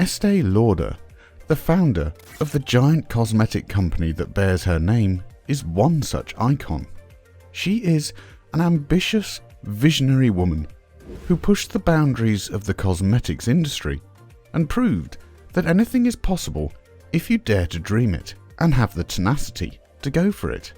Estée Lauder, the founder of the giant cosmetic company that bears her name, is one such icon. She is an ambitious, visionary woman who pushed the boundaries of the cosmetics industry and proved that anything is possible if you dare to dream it and have the tenacity to go for it.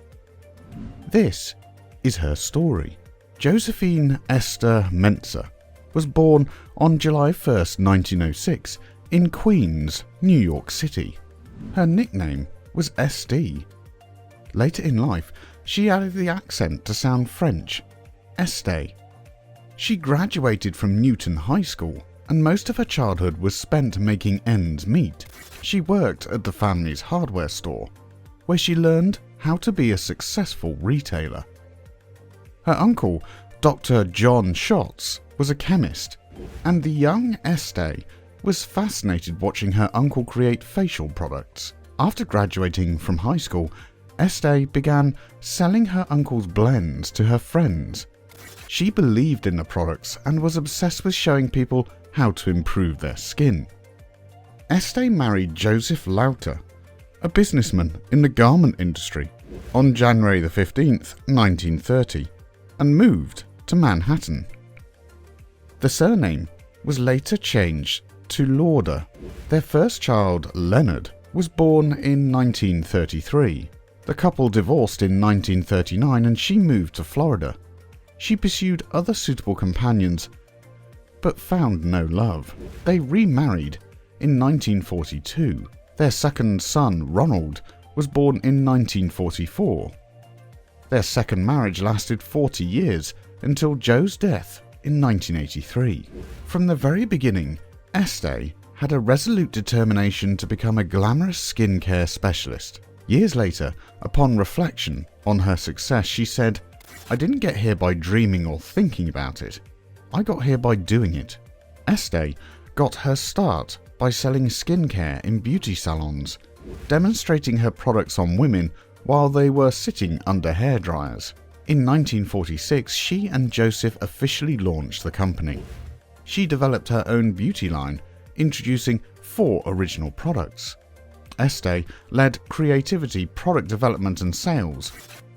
This is her story. Josephine Esther Mentzer was born on July 1st, 1906 in Queens, New York City. Her nickname was Estée. Later in life, she added the accent to sound French, Estée. She graduated from Newton High School, and most of her childhood was spent making ends meet. She worked at the family's hardware store, where she learned how to be a successful retailer. Her uncle, Dr. John Schatz, was a chemist, and the young Estée was fascinated watching her uncle create facial products. After graduating from high school, Estée began selling her uncle's blends to her friends. She believed in the products and was obsessed with showing people how to improve their skin. Estée married Joseph Lauder, a businessman in the garment industry, on January 15th, 1930, and moved to Manhattan. The surname was later changed to Lauder. Their first child, Leonard, was born in 1933. The couple divorced in 1939 and she moved to Florida. She pursued other suitable companions, but found no love. They remarried in 1942. Their second son, Ronald, was born in 1944. Their second marriage lasted 40 years until Joe's death in 1983. From the very beginning, Estée had a resolute determination to become a glamorous skincare specialist. Years later, upon reflection on her success, she said, "I didn't get here by dreaming or thinking about it. I got here by doing it." Estée got her start by selling skincare in beauty salons, demonstrating her products on women while they were sitting under hairdryers. In 1946, she and Joseph officially launched the company. She developed her own beauty line, introducing 4 original products. Estée led creativity, product development and sales,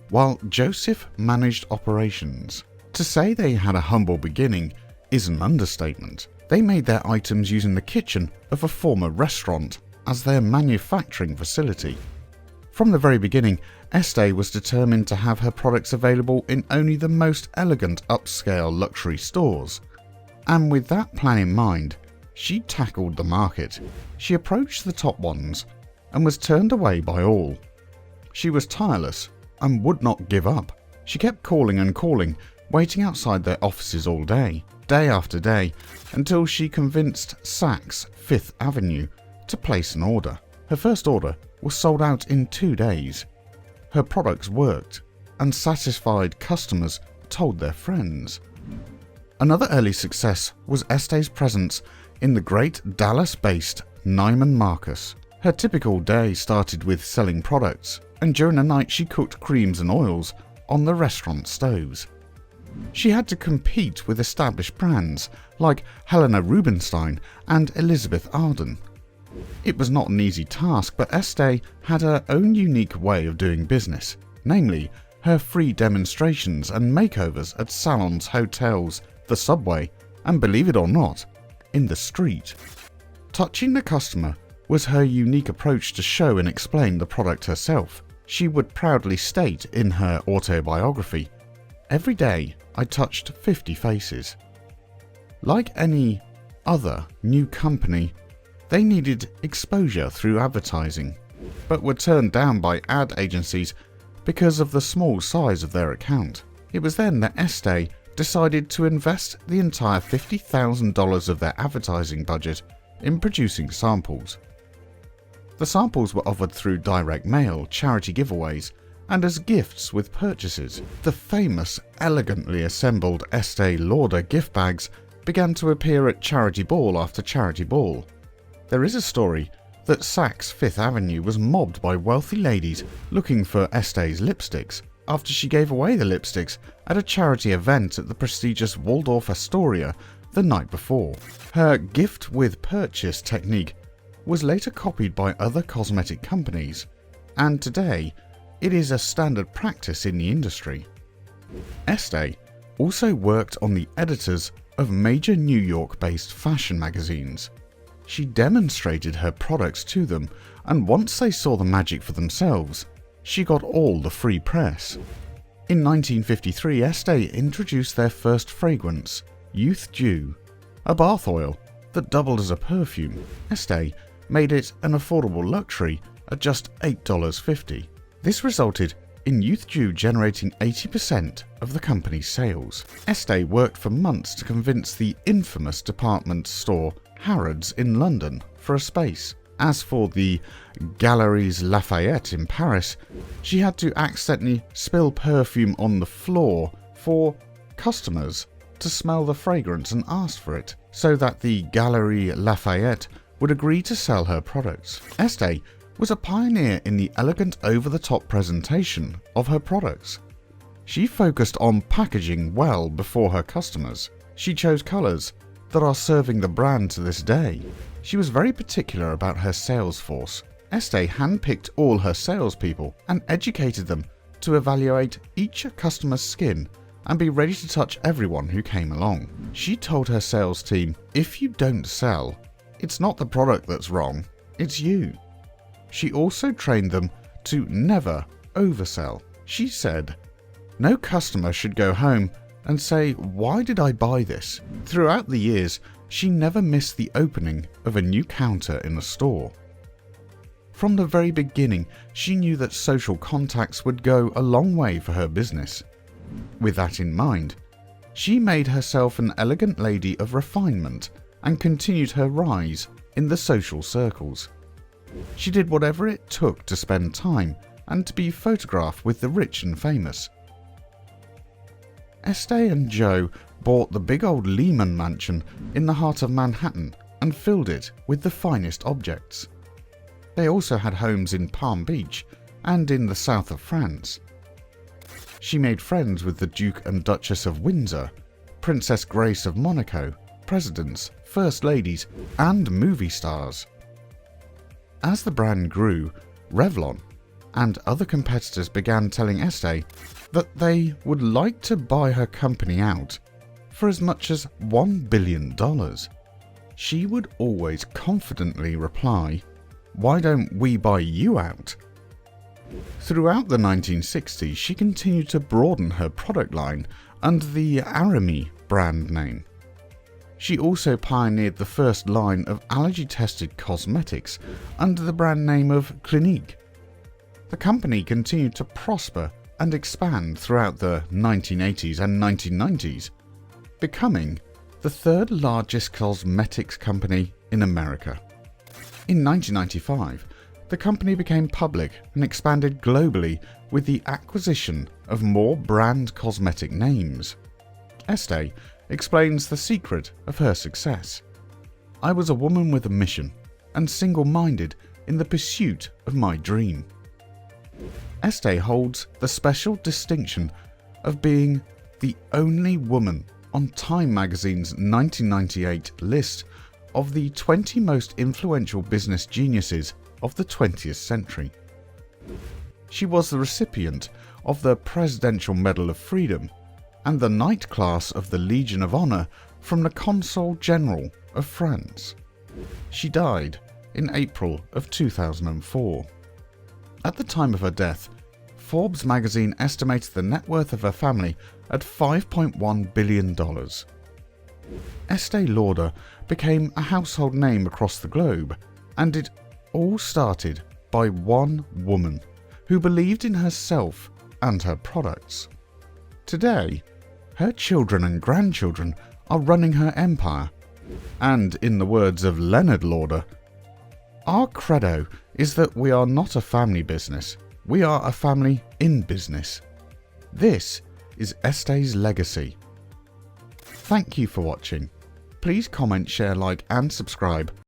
while Joseph managed operations. To say they had a humble beginning is an understatement. They made their items using the kitchen of a former restaurant as their manufacturing facility. From the very beginning, Estée was determined to have her products available in only the most elegant upscale luxury stores. And with that plan in mind, she tackled the market. She approached the top ones and was turned away by all. She was tireless and would not give up. She kept calling and calling, waiting outside their offices all day after day, until she convinced Saks Fifth Avenue to place an order. Her first order was sold out in 2 days. Her products worked, and satisfied customers told their friends. Another early success was Estée's presence in the great Dallas-based Neiman Marcus. Her typical day started with selling products, and during the night she cooked creams and oils on the restaurant stoves. She had to compete with established brands like Helena Rubinstein and Elizabeth Arden. It was not an easy task, but Estée had her own unique way of doing business, namely her free demonstrations and makeovers at salons, hotels, the subway, and believe it or not, in the street. Touching the customer was her unique approach to show and explain the product herself. She would proudly state in her autobiography, "Every day I touched 50 faces." Like any other new company, they needed exposure through advertising, but were turned down by ad agencies because of the small size of their account. It was then that Estée decided to invest the entire $50,000 of their advertising budget in producing samples. The samples were offered through direct mail, charity giveaways, and as gifts with purchases. The famous, elegantly assembled Estée Lauder gift bags began to appear at charity ball after charity ball. There is a story that Saks Fifth Avenue was mobbed by wealthy ladies looking for Estée's lipsticks after she gave away the lipsticks at a charity event at the prestigious Waldorf Astoria the night before. Her gift with purchase technique was later copied by other cosmetic companies, and today it is a standard practice in the industry. Estée also worked on the editors of major New York-based fashion magazines. She demonstrated her products to them, and once they saw the magic for themselves, she got all the free press. In 1953, Estée introduced their first fragrance, Youth Dew, a bath oil that doubled as a perfume. Estée made it an affordable luxury at just $8.50. This resulted in Youth Dew generating 80% of the company's sales. Estée worked for months to convince the infamous department store Harrods in London for a space. As for the Galeries Lafayette in Paris, she had to accidentally spill perfume on the floor for customers to smell the fragrance and ask for it, so that the Galeries Lafayette would agree to sell her products. Estée was a pioneer in the elegant over-the-top presentation of her products. She focused on packaging well before her customers. She chose colours that are serving the brand to this day. She was very particular about her sales force. Estée handpicked all her salespeople and educated them to evaluate each customer's skin and be ready to touch everyone who came along. She told her sales team, "If you don't sell, it's not the product that's wrong, it's you." She also trained them to never oversell. She said, "No customer should go home and say, 'Why did I buy this?'" Throughout the years, she never missed the opening of a new counter in a store. From the very beginning, she knew that social contacts would go a long way for her business. With that in mind, she made herself an elegant lady of refinement and continued her rise in the social circles. She did whatever it took to spend time and to be photographed with the rich and famous. Estée and Joe bought the big old Lehman mansion in the heart of Manhattan and filled it with the finest objects. They also had homes in Palm Beach and in the south of France. She made friends with the Duke and Duchess of Windsor, Princess Grace of Monaco, presidents, first ladies, and movie stars. As the brand grew, Revlon and other competitors began telling Estée that they would like to buy her company out for as much as $1 billion. She would always confidently reply, "Why don't we buy you out?" Throughout the 1960s, she continued to broaden her product line under the Arami brand name. She also pioneered the first line of allergy-tested cosmetics under the brand name of Clinique. The company continued to prosper and expand throughout the 1980s and 1990s, becoming the third largest cosmetics company in America. In 1995, the company became public and expanded globally with the acquisition of more brand cosmetic names. Estée explains the secret of her success. "I was a woman with a mission and single-minded in the pursuit of my dream." Estée holds the special distinction of being the only woman on Time magazine's 1998 list of the 20 most influential business geniuses of the 20th century. She was the recipient of the Presidential Medal of Freedom and the Knight class of the Legion of Honor from the Consul General of France. She died in April of 2004. At the time of her death, Forbes magazine estimated the net worth of her family at $5.1 billion. Estée Lauder became a household name across the globe, and it all started by one woman who believed in herself and her products. Today, her children and grandchildren are running her empire, and in the words of Leonard Lauder, "Our credo is that we are not a family business, we are a family in business." This is Estée's legacy. Thank you for watching. Please comment, share, like and subscribe,